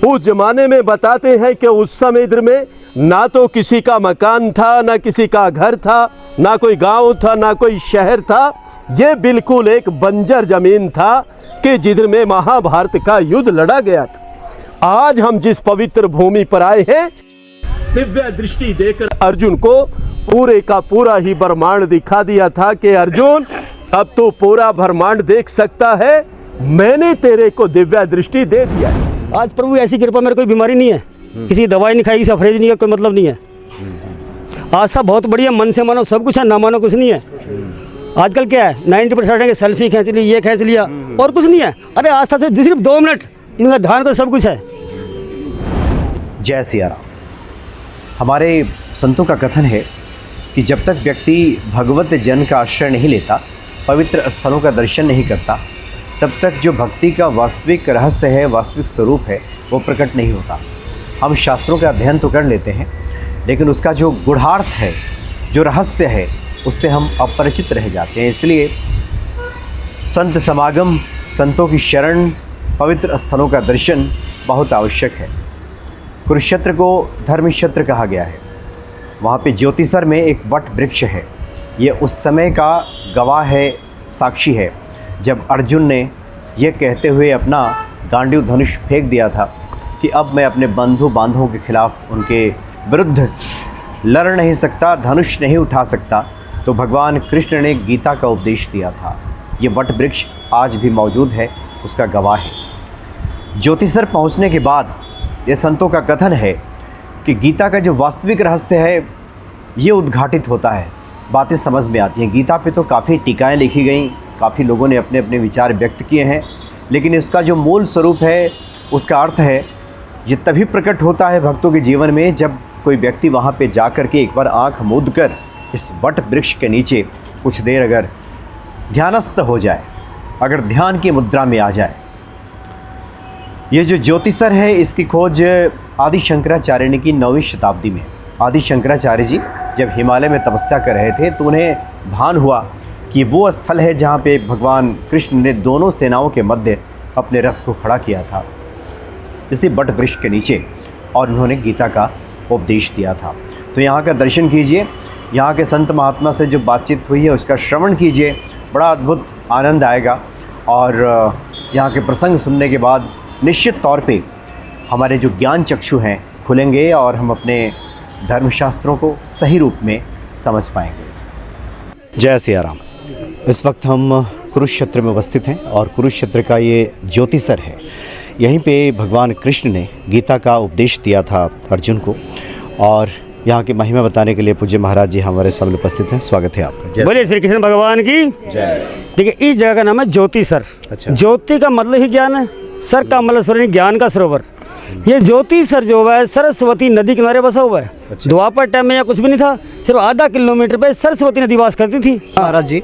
उस जमाने में बताते हैं कि उस समुद्र में ना तो किसी का मकान था, ना किसी का घर था, ना कोई गांव था, ना कोई शहर था। ये बिल्कुल एक बंजर जमीन था कि जिधर में महाभारत का युद्ध लड़ा गया था। आज हम जिस पवित्र भूमि पर आए हैं, दिव्य दृष्टि देकर अर्जुन को पूरे का पूरा ही ब्रह्मांड दिखा दिया था कि अर्जुन अब तो पूरा ब्रह्मांड देख सकता है, मैंने तेरे को दिव्य दृष्टि दे दिया है। आज प्रभु ऐसी कृपा, मेरे कोई बीमारी नहीं है, किसी की दवाई नहीं खाई, किसी अफरेज नहीं है, कोई मतलब नहीं है। आस्था बहुत बढ़िया, मन से मानो सब कुछ है, ना मानो कुछ नहीं है। आजकल क्या है 90% है कि सेल्फी खींच ली, ये खींच लिया और कुछ नहीं है। अरे आस्था से सिर्फ 2 मिनट इनका ध्यान को सब कुछ है। जय सिया राम। हमारे संतों का कथन है कि जब तक व्यक्ति भगवत जन का आश्रय नहीं लेता, पवित्र स्थलों का दर्शन नहीं करता, तब तक जो भक्ति का वास्तविक रहस्य है, वास्तविक स्वरूप है, वो प्रकट नहीं होता। हम शास्त्रों का अध्ययन तो कर लेते हैं, लेकिन उसका जो गूढ़ार्थ है, जो रहस्य है, उससे हम अपरिचित रह जाते हैं। इसलिए संत समागम, संतों की शरण, पवित्र स्थलों का दर्शन बहुत आवश्यक है। कुरुक्षेत्र को धर्म क्षेत्र कहा गया है। वहाँ पे ज्योतिसर में एक वट वृक्ष है। ये उस समय का गवाह है, साक्षी है, जब अर्जुन ने यह कहते हुए अपना गांडीव धनुष फेंक दिया था कि अब मैं अपने बंधु बांधवों के खिलाफ, उनके विरुद्ध लड़ नहीं सकता, धनुष नहीं उठा सकता, तो भगवान कृष्ण ने गीता का उपदेश दिया था। ये वट वृक्ष आज भी मौजूद है, उसका गवाह है। ज्योतिसर पहुंचने के बाद ये संतों का कथन है कि गीता का जो वास्तविक रहस्य है, ये उद्घाटित होता है, बातें समझ में आती हैं। गीता पे तो काफ़ी टीकाएँ लिखी गई, काफ़ी लोगों ने अपने अपने विचार व्यक्त किए हैं, लेकिन इसका जो मूल स्वरूप है, उसका अर्थ है, ये तभी प्रकट होता है भक्तों के जीवन में जब कोई व्यक्ति वहाँ पे जा कर के एक बार आँख मूंद कर इस वट वृक्ष के नीचे कुछ देर अगर ध्यानस्थ हो जाए, अगर ध्यान की मुद्रा में आ जाए। ये जो ज्योतिसर है, इसकी खोज आदि शंकराचार्य ने की 9वीं शताब्दी में। आदि शंकराचार्य जी जब हिमालय में तपस्या कर रहे थे, तो उन्हें भान हुआ कि वो स्थल है जहाँ पे भगवान कृष्ण ने दोनों सेनाओं के मध्य अपने रथ को खड़ा किया था, इसी वट वृक्ष के नीचे, और उन्होंने गीता का उपदेश दिया था। तो यहाँ का दर्शन कीजिए, यहाँ के संत महात्मा से जो बातचीत हुई है उसका श्रवण कीजिए, बड़ा अद्भुत आनंद आएगा। और यहाँ के प्रसंग सुनने के बाद निश्चित तौर पे हमारे जो ज्ञान चक्षु हैं खुलेंगे और हम अपने धर्मशास्त्रों को सही रूप में समझ पाएंगे। जय सिया राम। इस वक्त हम कुरुक्षेत्र में उपस्थित हैं और कुरुक्षेत्र का ये ज्योतिसर है। यहीं पे भगवान कृष्ण ने गीता का उपदेश दिया था अर्जुन को, और यहाँ की महिमा बताने के लिए पूज्य महाराज जी हमारे सामने उपस्थित हैं। स्वागत है आपका। बोलिए श्री कृष्ण भगवान की जय। देखिए, इस जगह का नाम है ज्योतिसर। अच्छा। ज्योति का मतलब ही ज्ञान है, सर का मतलब सर ज्ञान का सरोवर। ये ज्योतिसर जो है सरस्वती नदी किनारे बसा हुआ है। अच्छा। द्वापर टाइम में या कुछ भी नहीं था, सिर्फ आधा किलोमीटर पे सरस्वती नदी वास करती थी। महाराज जी,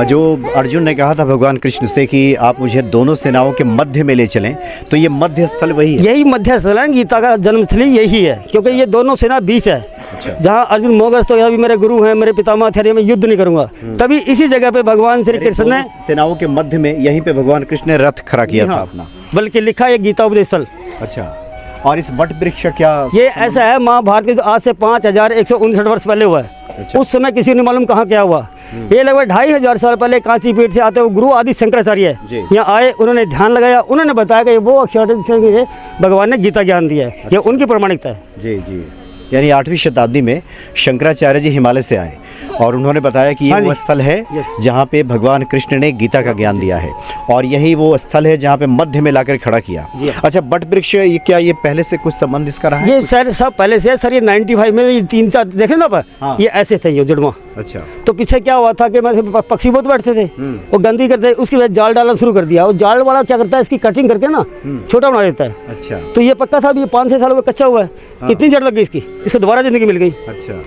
जो अर्जुन ने कहा था भगवान कृष्ण से कि आप मुझे दोनों सेनाओं के मध्य में ले चलें, तो ये मध्य स्थल वही है? यही मध्य स्थल है, गीता का जन्मस्थली यही है, क्योंकि ये दोनों सेना बीच है। अच्छा। जहाँ अर्जुन मोहग्रस्त हो गया, अभी मेरे गुरु हैं, मेरे पितामह थे, मैं युद्ध नहीं करूंगा, तभी इसी जगह पे भगवान श्री कृष्ण ने सेनाओं के मध्य में यहीं पे भगवान कृष्ण ने रथ खड़ा किया था अपना, बल्कि लिखा है गीता उपदेश स्थल। अच्छा। और इस वट वृक्ष का क्या ये ऐसा है, महाभारत के आज से 5159 वर्ष पहले हुआ है। अच्छा। उस समय किसी ने मालूम कहाँ क्या हुआ। ये लगभग 2500 साल पहले कांची पीठ से आते हुए गुरु आदि शंकराचार्य यहाँ आए, उन्होंने ध्यान लगाया, उन्होंने बताया कि वो अक्षर से भगवान ने गीता ज्ञान दिया है। ये उनकी प्रमाणिकता है। जी जी। यानी 8वीं शताब्दी में शंकराचार्य जी हिमालय से आए और उन्होंने बताया कि ये वो स्थल है जहाँ पे भगवान कृष्ण ने गीता का ज्ञान दिया है, और यही वो स्थल है जहाँ पे मध्य में लाकर खड़ा किया। अच्छा, वट वृक्ष, ये क्या ये पहले से कुछ संबंध इसका रहा है? ये सर सब पहले से है सर। ये 95 में ये 3-4 देखे ना आप। हाँ। ये ऐसे थे, ये जुड़वा। अच्छा। तो पीछे क्या हुआ था कि मैं पक्षी बहुत बैठते थे, वो गंदगी करते, उसकी वजह जाल डालना शुरू कर दिया। और जाल वाला क्या करता है, इसकी कटिंग करके ना छोटा बना देता है। अच्छा। तो ये पक्का था, अभी 5-6 सालों में कच्चा हुआ है। कितनी जड़ लग गई इसकी, इसको दोबारा जिंदगी मिल गई। अच्छा।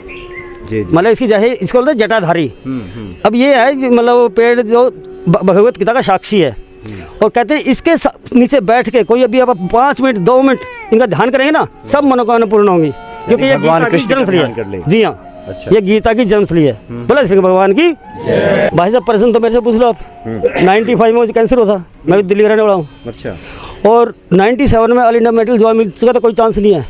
जी जी। मतलब इसकी जगह इसको बोलते हैं जटाधारी। अब ये है मतलब पेड़ जो भगवत गीता का साक्षी है, और कहते हैं इसके नीचे बैठ के कोई अभी अब 5 मिनट 2 मिनट इनका ध्यान करेंगे ना, सब मनोकामना पूर्ण होंगी, क्योंकि ये भगवान गीता की कृष्ण जन्मस्थली का ध्यान है। जी हाँ। अच्छा। ये गीता की जन्मस्थली है। बोला श्री भगवान की भाई साहब, प्रश्न तो मेरे से पूछ लो आप। 95 में मुझे कैंसर हुआ था, मैं भी दिल्ली रहने वाला हूँ। अच्छा। और 97 में ऑल इंडिया मेडल जो मिल चुका था, कोई चांस नहीं है।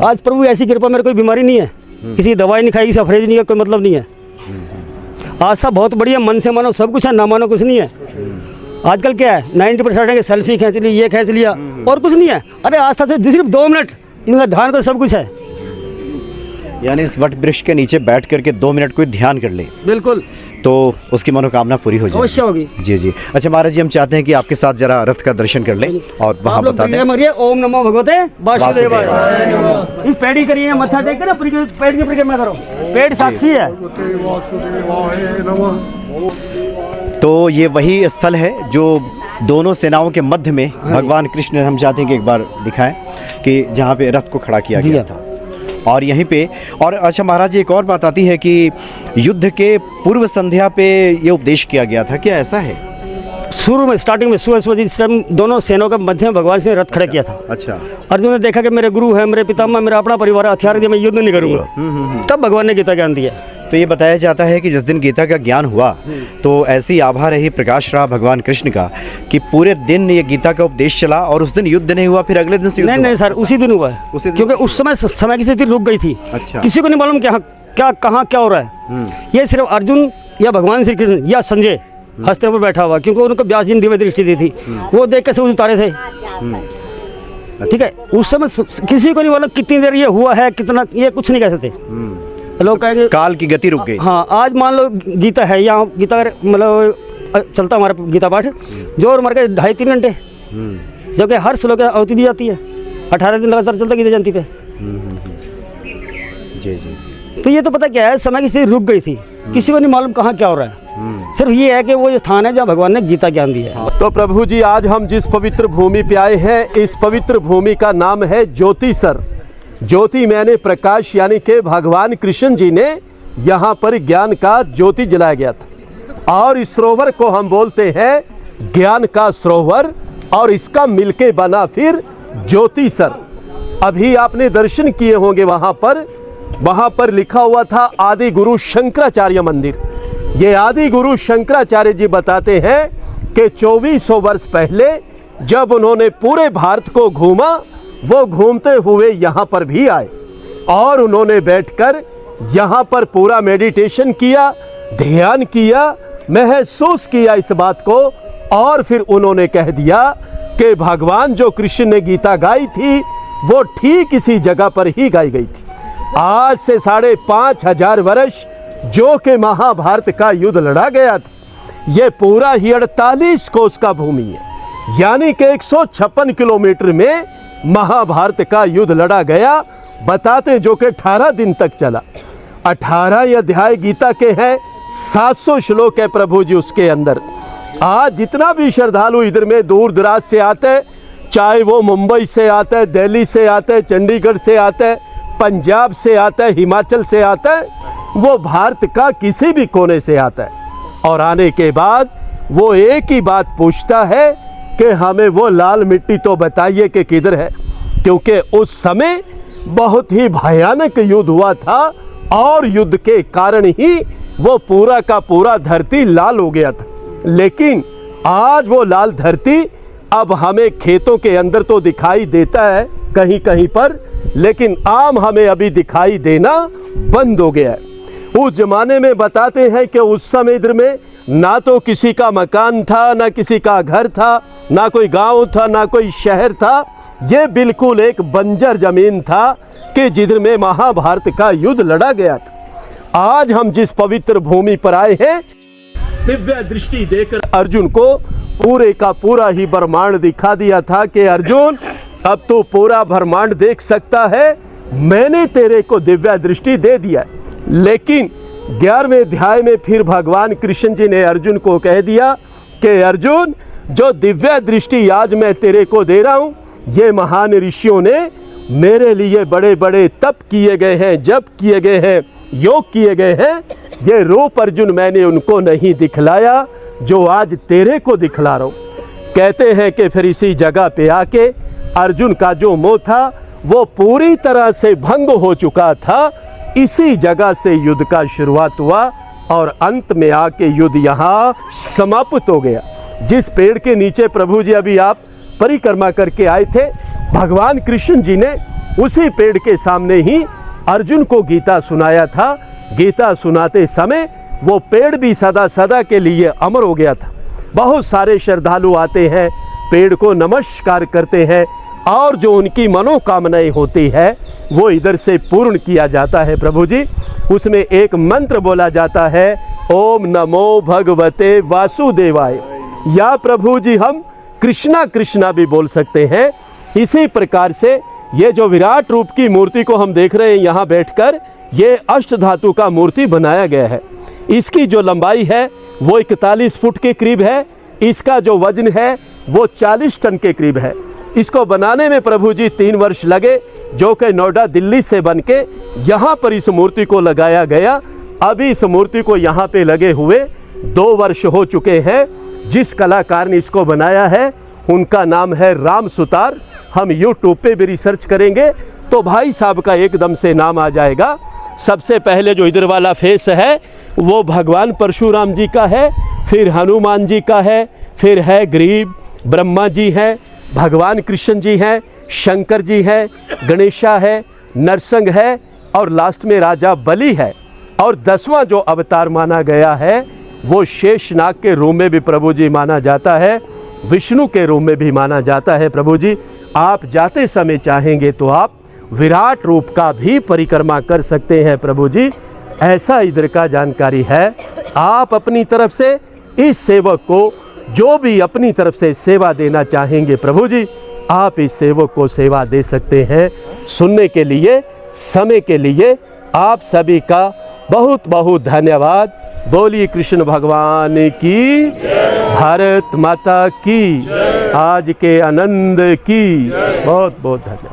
आज प्रभु ऐसी कृपा, मेरे कोई बीमारी नहीं है, किसी दवाई नहीं खाई, किसी अफरेज नहीं है, कोई मतलब नहीं है। आस्था बहुत बढ़िया, मन से मानो सब कुछ है, ना मानो कुछ नहीं है। आजकल क्या है 90% है कि सेल्फी खींच ली, ये खींच लिया और कुछ नहीं है। अरे आस्था से सिर्फ 2 मिनट इनका ध्यान कर सब कुछ है। यानी इस वट वृक्ष के नीचे बैठ करके 2 मिनट कोई ध्यान कर ले बिल्कुल, तो उसकी मनोकामना पूरी हो जाएगी। अवश्य होगी। जी जी। अच्छा महाराज जी, हम चाहते हैं कि आपके साथ जरा रथ का दर्शन कर लें और वहाँ बता दें। मरिए ओम नमो भगवते वासुदेवाय। इस पेड़ी करिए, मत्था टेक कर पेड़ की परिक्रमा करो, पेड़ साक्षी है। तो ये वही स्थल है जो दोनों सेनाओं के मध्य में भगवान कृष्ण, हम चाहते हैं कि एक बार दिखाएं कि जहाँ पे रथ को खड़ा किया गया था। और यहीं पे, और अच्छा महाराज जी, एक और बात आती है कि युद्ध के पूर्व संध्या पे ये उपदेश किया गया था, क्या ऐसा है? शुरू में स्टार्टिंग में सुबह जिस टाइम दोनों सेनाओं के मध्य में भगवान से रथ खड़ा किया था। अच्छा। अर्जुन ने देखा कि मेरे गुरु है, मेरे पितामह, मेरा अपना परिवार है, हथियार दिए, मैं युद्ध नहीं करूंगा। तब भगवान ने गीता ज्ञान दिया। तो ये बताया जाता है कि जिस दिन गीता का ज्ञान हुआ तो ऐसी आभा रही, प्रकाश रहा भगवान कृष्ण का, कि पूरे दिन ये गीता का उपदेश चला और उस दिन युद्ध नहीं हुआ, फिर अगले दिन से युद्ध नहीं सर, उसी दिन हुआ है, क्योंकि उस समय की स्थिति रुक गई थी। अच्छा। किसी को नहीं मालूम क्या कहाँ क्या हो रहा है। ये सिर्फ अर्जुन या भगवान श्री कृष्ण या संजय हस्ते पर बैठा हुआ, क्योंकि उनको व्यास जी ने दिव्य दृष्टि दी थी, वो देख के सब उतारे थे। ठीक है, उस समय किसी को नहीं मालूम कितनी देर ये हुआ है, कितना, ये कुछ नहीं कह सकते। लोग कहेंगे काल की गति रुक गई। हाँ, आज मान लो गीता है, यहाँ गीता मतलब चलता हमारा गीता पाठ, जो और मर के 2.5-3 घंटे, जो कि हर श्लोक अवधि दी जाती है, 18 दिन लगातार चलता गीता जयंती पे। जी जी। तो ये तो पता क्या है, समय की स्थिति रुक गई थी, किसी को नहीं मालूम कहाँ क्या हो रहा है। सिर्फ ये है कि वो स्थान है जहाँ भगवान ने गीता ज्ञान दिया है। तो प्रभु जी, आज हम जिस पवित्र भूमि पे आए हैं, इस पवित्र भूमि का नाम है ज्योतिसर। ज्योति मैंने प्रकाश, यानी कि भगवान कृष्ण जी ने यहाँ पर ज्ञान का ज्योति जलाया गया था, और इस सरोवर को हम बोलते हैं ज्ञान का सरोवर, और इसका मिलके बना फिर ज्योतिसर। अभी आपने दर्शन किए होंगे, वहाँ पर लिखा हुआ था आदि गुरु शंकराचार्य मंदिर। ये आदि गुरु शंकराचार्य जी बताते हैं कि 2400 वर्ष पहले जब उन्होंने पूरे भारत को घूमा, वो घूमते हुए यहाँ पर भी आए और उन्होंने बैठकर यहाँ पर पूरा मेडिटेशन किया, ध्यान किया, महसूस किया इस बात को, और फिर उन्होंने कह दिया कि भगवान जो कृष्ण ने गीता गाई थी वो ठीक इसी जगह पर ही गाई गई थी। आज से 5,500 वर्ष जो कि महाभारत का युद्ध लड़ा गया था, ये पूरा ही 48 कोस का भूमि है, यानी कि 156 किलोमीटर में महाभारत का युद्ध लड़ा गया। बताते जो कि 18 दिन तक चला। 18 अध्याय गीता के हैं, 700 श्लोक है प्रभु जी उसके अंदर। आज जितना भी श्रद्धालु इधर में दूर दराज से आते हैं, चाहे वो मुंबई से आते हैं, दिल्ली से आते हैं, चंडीगढ़ से आते हैं, पंजाब से आता है, हिमाचल से आता है, वो भारत का किसी भी कोने से आता है, और आने के बाद वो एक ही बात पूछता है कि हमें वो लाल मिट्टी तो बताइए कि किधर है, क्योंकि उस समय बहुत ही भयानक युद्ध हुआ था, और युद्ध के कारण ही वो पूरा का पूरा धरती लाल हो गया था। लेकिन आज वो लाल धरती अब हमें खेतों के अंदर तो दिखाई देता है कहीं कहीं पर, लेकिन आम हमें अभी दिखाई देना बंद हो गया है। उस जमाने में बताते हैं कि उस समय इधर में ना तो किसी का मकान था, ना किसी का घर था, ना कोई गांव था, ना कोई शहर था। ये बिल्कुल एक बंजर जमीन था कि जिधर में महाभारत का युद्ध लड़ा गया था। आज हम जिस पवित्र भूमि पर आए हैं, दिव्य दृष्टि देकर अर्जुन को पूरे का पूरा ही ब्रह्मांड दिखा दिया था कि अर्जुन, अब तो पूरा ब्रह्मांड देख सकता है, मैंने तेरे को दिव्य दृष्टि दे दिया। लेकिन 11वें अध्याय में फिर भगवान कृष्ण जी ने अर्जुन को कह दिया कि अर्जुन, जो दिव्य दृष्टि आज मैं तेरे को दे रहा हूँ, ये महान ऋषियों ने मेरे लिए बड़े बड़े तप किए गए हैं, जप किए गए हैं, योग किए गए हैं। ये रूप अर्जुन मैंने उनको नहीं दिखलाया जो आज तेरे को दिखला रहा हूँ। कहते हैं कि फिर इसी जगह पे आके अर्जुन का जो मोह था वो पूरी तरह से भंग हो चुका था। इसी जगह से युद्ध का शुरुआत हुआ और अंत में आके युद्ध यहाँ समाप्त हो गया। जिस पेड़ के नीचे प्रभु जी अभी आप परिक्रमा करके आए थे। भगवान कृष्ण जी ने उसी पेड़ के सामने ही अर्जुन को गीता सुनाया था। गीता सुनाते समय वो पेड़ भी सदा सदा के लिए अमर हो गया था। बहुत सारे श्रद्धालु आते हैं, पेड़ को नमस्कार करते हैं और जो उनकी मनोकामनाएं होती है वो इधर से पूर्ण किया जाता है। प्रभु जी, उसमें एक मंत्र बोला जाता है, ओम नमो भगवते वासुदेवाय, या प्रभु जी हम कृष्णा कृष्णा भी बोल सकते हैं। इसी प्रकार से ये जो विराट रूप की मूर्ति को हम देख रहे हैं यहाँ बैठकर, ये अष्ट धातु का मूर्ति बनाया गया है। इसकी जो लंबाई है वो 41 फुट के करीब है। इसका जो वजन है वो 40 टन के करीब है। इसको बनाने में प्रभु जी 3 वर्ष लगे, जो कि नोएडा दिल्ली से बन के यहाँ पर इस मूर्ति को लगाया गया। अभी इस मूर्ति को यहाँ पे लगे हुए 2 वर्ष हो चुके हैं। जिस कलाकार ने इसको बनाया है उनका नाम है राम सुतार। हम यूट्यूब पे भी रिसर्च करेंगे तो भाई साहब का एकदम से नाम आ जाएगा। सबसे पहले जो इधर वाला फेस है वो भगवान परशुराम जी का है, फिर हनुमान जी का है, फिर है ग्रीव, ब्रह्मा जी हैं, भगवान कृष्ण जी हैं, शंकर जी हैं, गणेशा है, नरसिंह है और लास्ट में राजा बलि है। और 10वां जो अवतार माना गया है वो शेषनाग के रूप में भी प्रभु जी माना जाता है, विष्णु के रूप में भी माना जाता है। प्रभु जी, आप जाते समय चाहेंगे तो आप विराट रूप का भी परिक्रमा कर सकते हैं। प्रभु जी, ऐसा इधर का जानकारी है। आप अपनी तरफ से इस सेवक को जो भी अपनी तरफ से सेवा देना चाहेंगे प्रभु जी, आप इस सेवक को सेवा दे सकते हैं। सुनने के लिए, समय के लिए आप सभी का बहुत बहुत धन्यवाद। बोलिए कृष्ण भगवान की, भारत माता की, आज के आनंद की बहुत बहुत धन्यवाद।